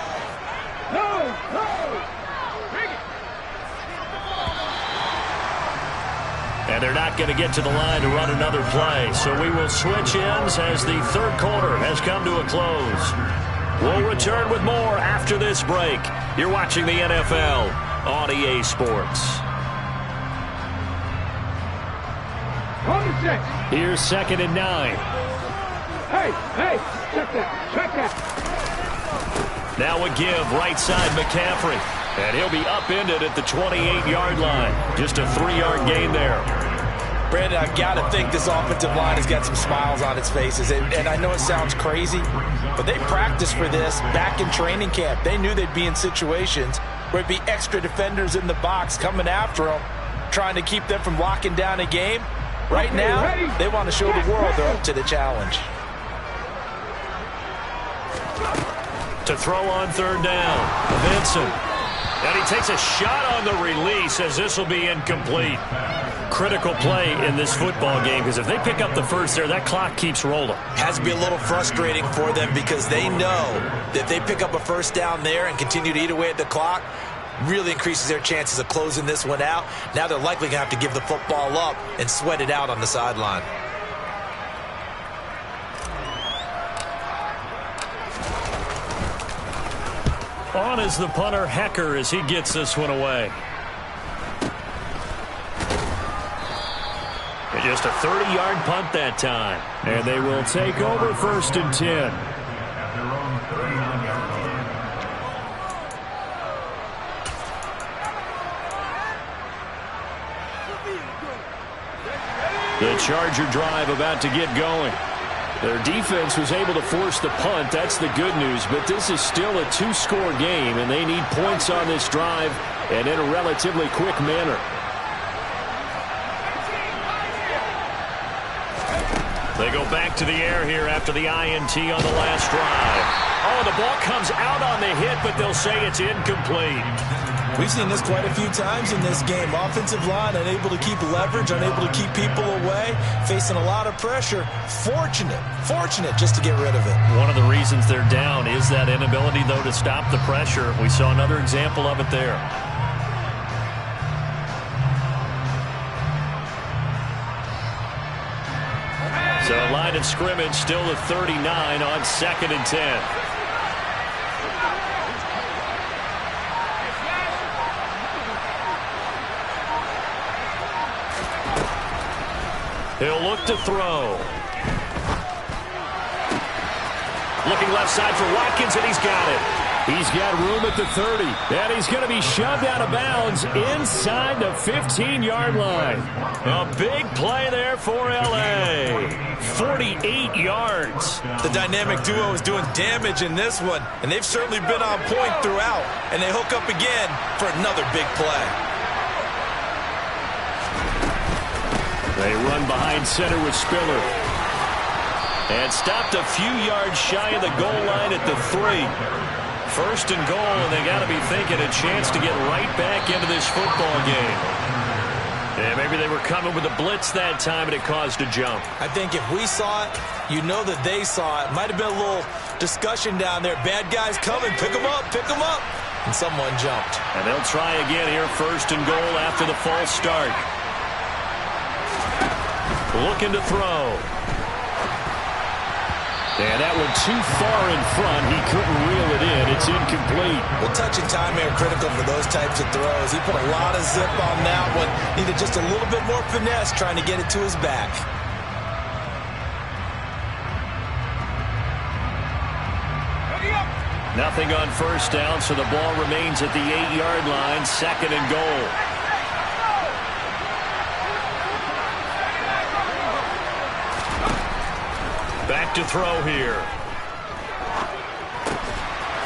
No. Bring it. And they're not going to get to the line to run another play. So we will switch ends as the third quarter has come to a close. We'll return with more after this break. You're watching the NFL on EA Sports. Here's 2nd and 9. Hey, check that. Now a give right side McCaffrey. And he'll be upended at the 28-yard line. Just a 3-yard gain there. Brandon, I've got to think this offensive line has got some smiles on its faces. And I know it sounds crazy, but they practiced for this back in training camp. They knew they'd be in situations where it'd be extra defenders in the box coming after them, trying to keep them from locking down a game. Right now, they want to show the world they're up to the challenge. To throw on 3rd down, Vincent. And he takes a shot on the release as this will be incomplete. Critical play in this football game because if they pick up the first there, that clock keeps rolling. Has to be a little frustrating for them because they know that if they pick up a first down there and continue to eat away at the clock, really increases their chances of closing this one out. Now they're likely going to have to give the football up and sweat it out on the sideline. On is the punter, Hecker, as he gets this one away. And just a 30-yard punt that time. And they will take over 1st and 10. The Charger drive about to get going. Their defense was able to force the punt. That's the good news. But this is still a 2-score game, and they need points on this drive and in a relatively quick manner. They go back to the air here after the INT on the last drive. Oh, the ball comes out on the hit, but they'll say it's incomplete. We've seen this quite a few times in this game. Offensive line unable to keep leverage, unable to keep people away, facing a lot of pressure. Fortunate just to get rid of it. One of the reasons they're down is that inability, though, to stop the pressure. We saw another example of it there. So line of scrimmage still at 39 on 2nd and 10. He'll look to throw. Looking left side for Watkins, and he's got it. He's got room at the 30, and he's going to be shoved out of bounds inside the 15-yard line. A big play there for L.A. 48 yards. The dynamic duo is doing damage in this one, and they've certainly been on point throughout, and they hook up again for another big play. They run behind center with Spiller. And stopped a few yards shy of the goal line at the 3. 1st and goal, and they got to be thinking a chance to get right back into this football game. And maybe they were coming with a blitz that time, and it caused a jump. I think if we saw it, you know that they saw it. Might have been a little discussion down there. Bad guys coming. Pick them up. And someone jumped. And they'll try again here, 1st and goal after the false start. Looking to throw. And that one too far in front. He couldn't reel it in. It's incomplete. Well, touch and time are critical for those types of throws. He put a lot of zip on that one. Needed just a little bit more finesse trying to get it to his back. Nothing on 1st down, so the ball remains at the 8-yard line. 2nd and goal. Back to throw here.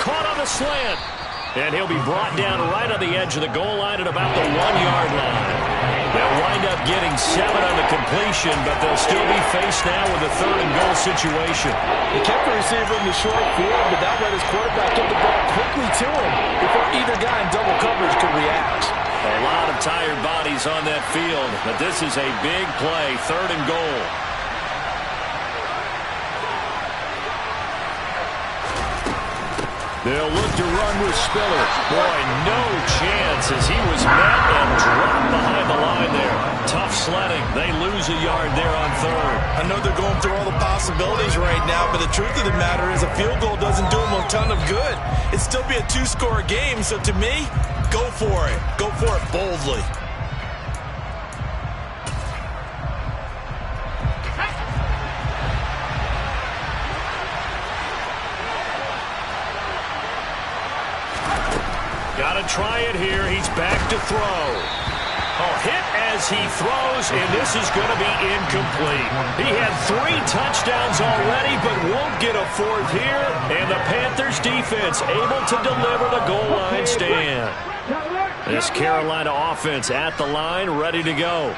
Caught on the slant. And he'll be brought down right on the edge of the goal line at about the 1-yard line. They'll wind up getting 7 on the completion, but they'll still be faced now with a 3rd and goal situation. He kept the receiver in the short field, but that let his quarterback get the ball quickly to him before either guy in double coverage could react. A lot of tired bodies on that field, but this is a big play, 3rd and goal. They'll look to run with Spiller. Boy, no chance as he was met and dropped behind the line there. Tough sledding. They lose a yard there on third. I know they're going through all the possibilities right now, but the truth of the matter is a field goal doesn't do them a ton of good. It'd still be a two-score game, so to me, go for it. Go for it boldly. Got to try it here. He's back to throw. Oh, hit as he throws, and this is going to be incomplete. He had 3 touchdowns already, but won't get a 4th here. And the Panthers defense able to deliver the goal line stand. This Carolina offense at the line, ready to go.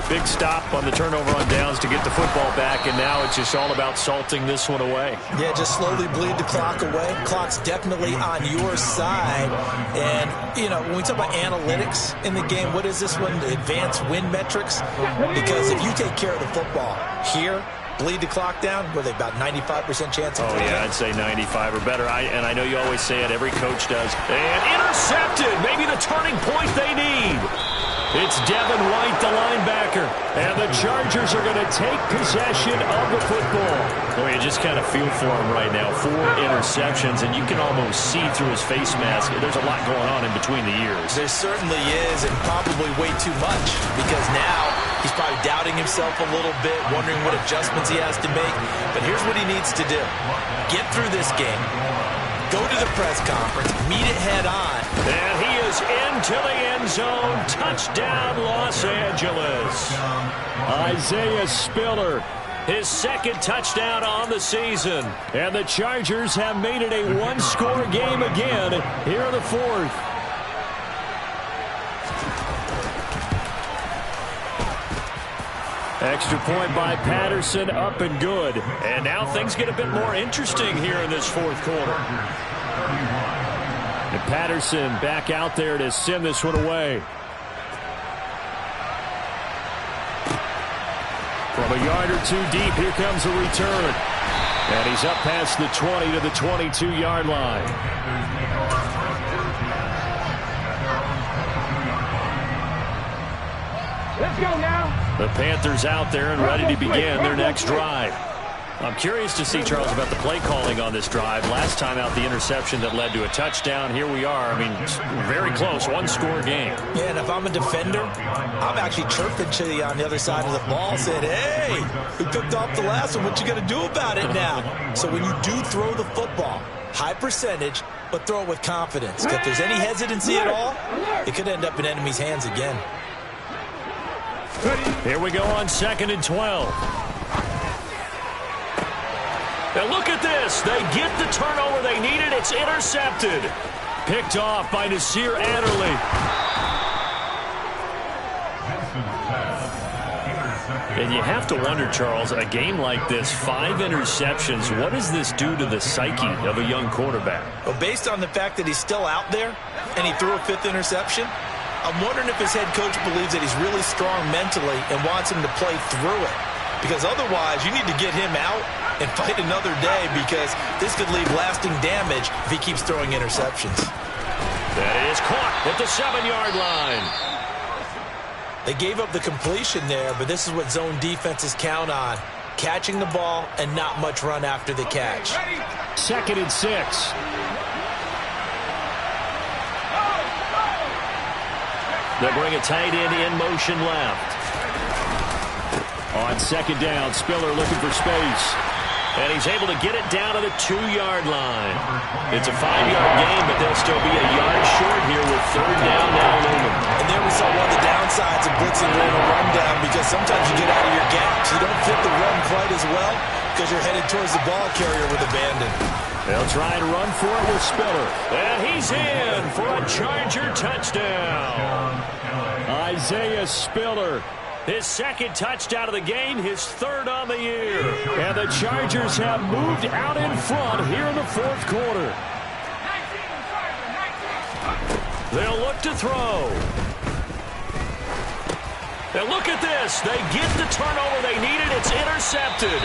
Big stop on the turnover on downs to get the football back, and now it's just all about salting this one away. Yeah, just slowly bleed the clock away. Clock's definitely on your side. And, you know, when we talk about analytics in the game, what is this one? The advanced win metrics? Because if you take care of the football here, bleed the clock down, were they about 95% chance of yeah, I'd say 95 or better. And I know you always say it, every coach does. And intercepted, maybe the turning point they need. It's Devin White, the linebacker, and the Chargers are going to take possession of the football. Boy, you just kind of feel for him right now. 4 interceptions, and you can almost see through his face mask. There's a lot going on in between the ears. There certainly is, and probably way too much, because now he's probably doubting himself a little bit, wondering what adjustments he has to make. But here's what he needs to do. Get through this game. Go to the press conference. Meet it head on. And he is into the end zone. Touchdown, Los Angeles. Isaiah Spiller, his 2nd touchdown on the season. And the Chargers have made it a 1-score game again here in the 4th. Extra point by Patterson, up and good. And now things get a bit more interesting here in this 4th quarter. And Patterson back out there to send this one away. From a yard or 2 deep, here comes a return. And he's up past the 20 to the 22-yard line. Let's go now. The Panthers out there and ready to begin their next drive. I'm curious to see, Charles, about the play calling on this drive. Last time out, the interception that led to a touchdown. Here we are. I mean, very close, 1-score game. Yeah, and if I'm a defender, I'm actually chirping to you on the other side of the ball, saying, hey, we picked off the last one. What you going to do about it now? So when you do throw the football, high percentage, but throw it with confidence. If there's any hesitancy at all, it could end up in enemy's hands again. Here we go on 2nd and 12. And look at this. They get the turnover they needed. It's intercepted. Picked off by Nasir Adderley. And you have to wonder, Charles, a game like this, 5 interceptions, what does this do to the psyche of a young quarterback? Well, based on the fact that he's still out there and he threw a 5th interception, I'm wondering if his head coach believes that he's really strong mentally and wants him to play through it. Because otherwise, you need to get him out and fight another day, because this could leave lasting damage if he keeps throwing interceptions. That is caught at the 7-yard line. They gave up the completion there, but this is what zone defenses count on. Catching the ball and not much run after the catch. 2nd and 6. They'll bring a tight end in motion left. On 2nd down, Spiller looking for space. And he's able to get it down to the 2-yard line. It's a 5-yard gain, but they'll still be a yard short here with 3rd down now looming. And there we saw one of the downsides of blitzing during a rundown, because sometimes you get out of your gaps. You don't fit the run quite as well because you're headed towards the ball carrier with abandon. They'll try and run for it with Spiller. And he's in for a Charger touchdown. Isaiah Spiller, his 2nd touchdown of the game, his 3rd on the year. And the Chargers have moved out in front here in the 4th quarter. They'll look to throw. And look at this. They get the turnover they needed. It's intercepted.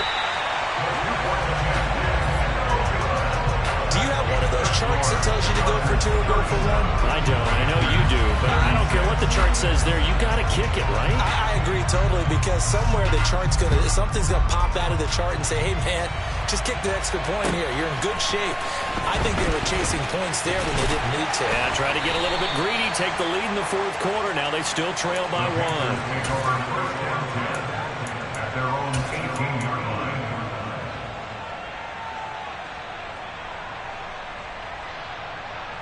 Do you have one of those charts that tells you to go for 2 or go for 1? I don't. I know you do, but I don't care what the chart says there. You got to kick it, right? I agree totally, because somewhere something's gonna pop out of the chart and say, hey man, just kick the extra point here. You're in good shape. I think they were chasing points there when they didn't need to. Yeah, try to get a little bit greedy, take the lead in the fourth quarter. Now they still trail by 1.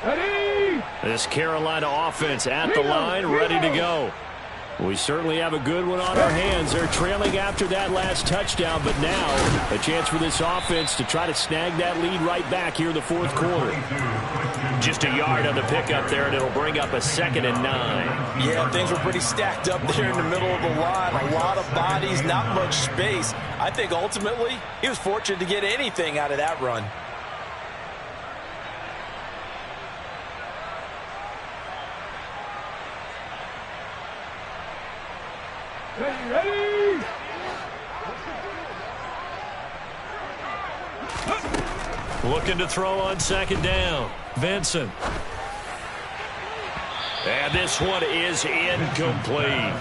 Ready? This Carolina offense at the line, ready to go. We certainly have a good one on our hands. They're trailing after that last touchdown, but now a chance for this offense to try to snag that lead right back here in the fourth quarter. Just a yard on the pickup there, and it'll bring up a 2nd and 9. Yeah, things were pretty stacked up there in the middle of the line. A lot of bodies, not much space. I think ultimately he was fortunate to get anything out of that run. Ready? Looking to throw on 2nd down. Vincent. And this one is incomplete.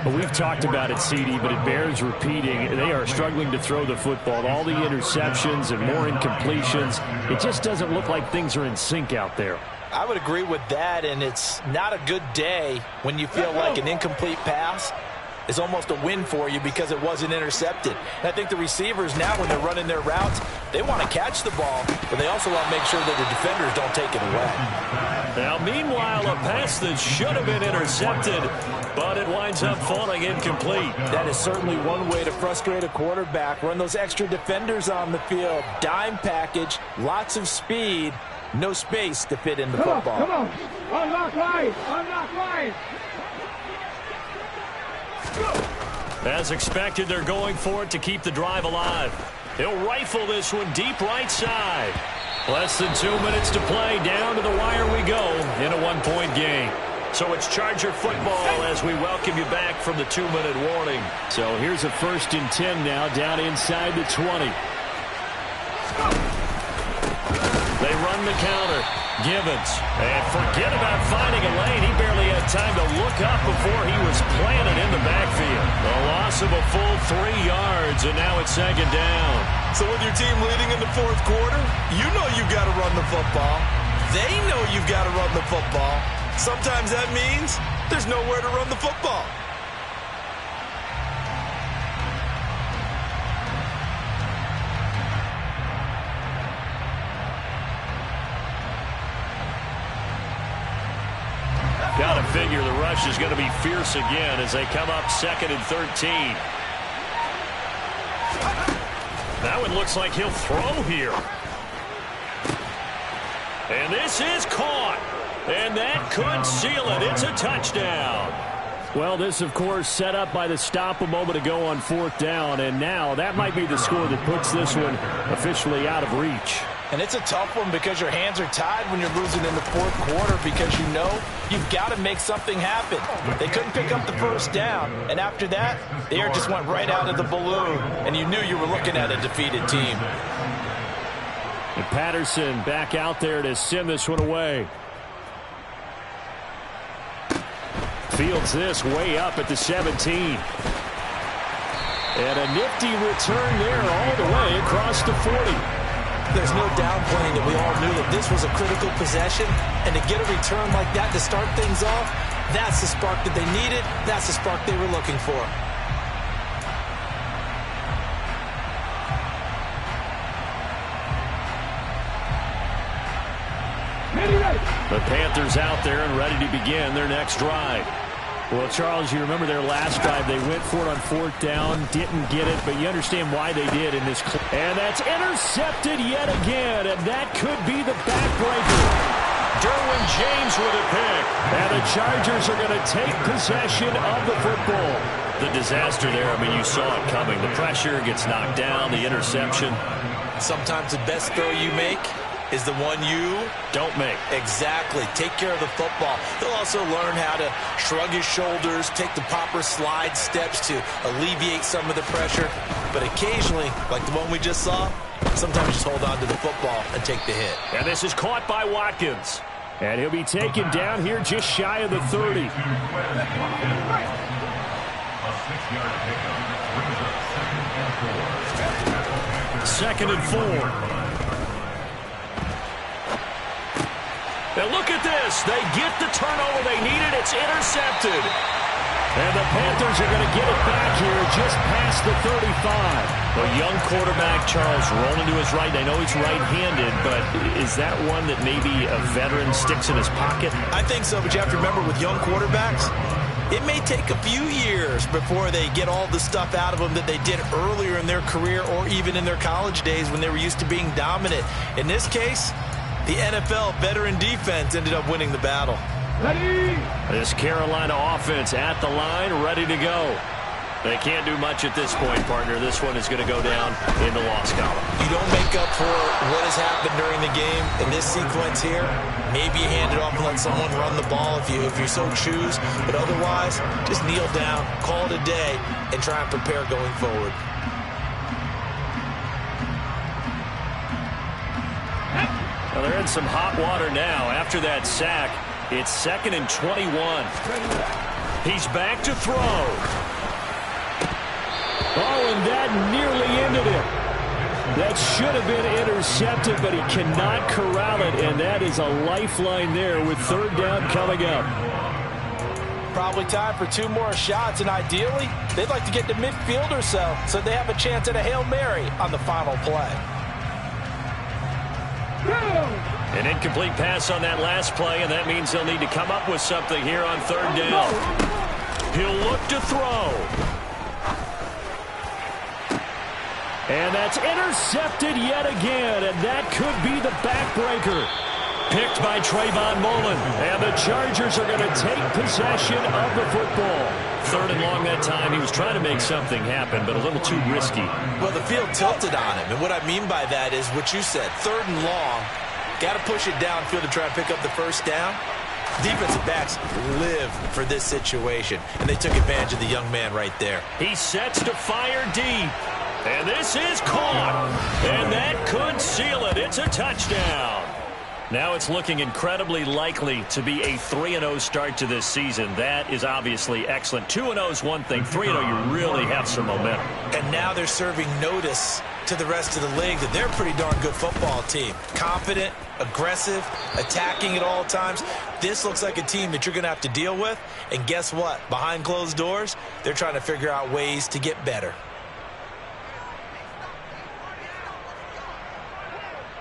We've talked about it, CD, but it bears repeating. They are struggling to throw the football. All the interceptions and more incompletions. It just doesn't look like things are in sync out there. I would agree with that, and it's not a good day when you feel like an incomplete pass is almost a win for you because it wasn't intercepted. And I think the receivers now, when they're running their routes, they want to catch the ball, but they also want to make sure that the defenders don't take it away. Now, meanwhile, a pass that should have been intercepted, but it winds up falling incomplete. That is certainly one way to frustrate a quarterback. Run those extra defenders on the field. Dime package, lots of speed, no space to fit in the football. Come on. Unlock line. Unlock line. As expected, they're going for it to keep the drive alive. He'll rifle this one deep right side. Less than 2 minutes to play. Down to the wire we go in a 1-point game. So it's Charger football as we welcome you back from the 2-minute warning. So here's a 1st and 10 now, down inside the 20. They run the counter. Gibbons. And forget about finding a lane. He barely had time to look up before he was planted in the backfield. A loss of a full 3 yards, and now it's 2nd down. So with your team leading in the fourth quarter, you know you've got to run the football. They know you've got to run the football. Sometimes that means there's nowhere to run the football. Got to figure the rush is going to be fierce again as they come up 2nd and 13. That one looks like he'll throw here. And this is caught. And that could seal it. It's a touchdown. Well, this, of course, set up by the stop a moment ago on 4th down. And now that might be the score that puts this one officially out of reach. And it's a tough one because your hands are tied when you're losing in the fourth quarter because you know you've got to make something happen. They couldn't pick up the 1st down. And after that, the air just went right out of the balloon. And you knew you were looking at a defeated team. And Patterson back out there to send this one away. Fields this way up at the 17. And a nifty return there all the way across the 40. There's no downplaying that we all knew that this was a critical possession, and to get a return like that to start things off, that's the spark that they needed. That's the spark they were looking for. The Panthers out there and ready to begin their next drive. Well, Charles, you remember their last drive. They went for it on 4th down, didn't get it, but you understand why they did in this. And that's intercepted yet again, and that could be the backbreaker. Derwin James with a pick, and the Chargers are going to take possession of the football. The disaster there, I mean, you saw it coming. The pressure gets knocked down, the interception. Sometimes the best throw you make is the one you don't make. Exactly. Take care of the football. He'll also learn how to shrug his shoulders, take the proper slide steps to alleviate some of the pressure. But occasionally, like the one we just saw, sometimes just hold on to the football and take the hit. And this is caught by Watkins. And he'll be taken down here just shy of the 30. Second and 4. Now look at this. They get the turnover they needed. It's intercepted. And the Panthers are going to get it back here just past the 35. A young quarterback, Charles, rolling to his right. I know he's right-handed, but is that one that maybe a veteran sticks in his pocket? I think so, but you have to remember with young quarterbacks, it may take a few years before they get all the stuff out of them that they did earlier in their career or even in their college days when they were used to being dominant. In this case, the NFL veteran defense ended up winning the battle. Ready? This Carolina offense at the line, ready to go. They can't do much at this point, partner. This one is going to go down in the loss column. You don't make up for what has happened during the game in this sequence here. Maybe you hand it off and let someone run the ball if you so choose. But otherwise, just kneel down, call it a day, and try and prepare going forward. Well, they're in some hot water now. After that sack, it's 2nd and 21. He's back to throw. Oh, and that nearly ended it. That should have been intercepted, but he cannot corral it, and that is a lifeline there with 3rd down coming up. Probably time for 2 more shots, and ideally, they'd like to get to midfield or so they have a chance at a Hail Mary on the final play. An incomplete pass on that last play, and that means they'll need to come up with something here on 3rd down. He'll look to throw. And that's intercepted yet again, and that could be the backbreaker. Picked by Trayvon Mullen, and the Chargers are going to take possession of the football. 3rd and long that time. He was trying to make something happen, but a little too risky. Well, the field tilted on him, and what I mean by that is what you said. 3rd and long, got to push it downfield to try and pick up the 1st down. Defensive backs live for this situation, and they took advantage of the young man right there. He sets to fire deep. And this is caught. And that could seal it. It's a touchdown. Now it's looking incredibly likely to be a 3-0 start to this season. That is obviously excellent. 2-0 is one thing. 3-0, you really have some momentum. And now they're serving notice to the rest of the league that they're a pretty darn good football team. Confident, aggressive, attacking at all times. This looks like a team that you're going to have to deal with. And guess what? Behind closed doors, they're trying to figure out ways to get better.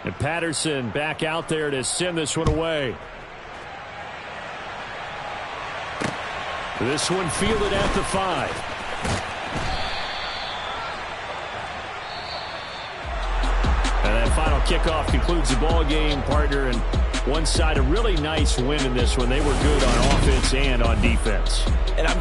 And Patterson back out there to send this one away. This one fielded at the 5. And that final kickoff concludes the ball game, partner. And one side, a really nice win in this one. They were good on offense and on defense. And I'm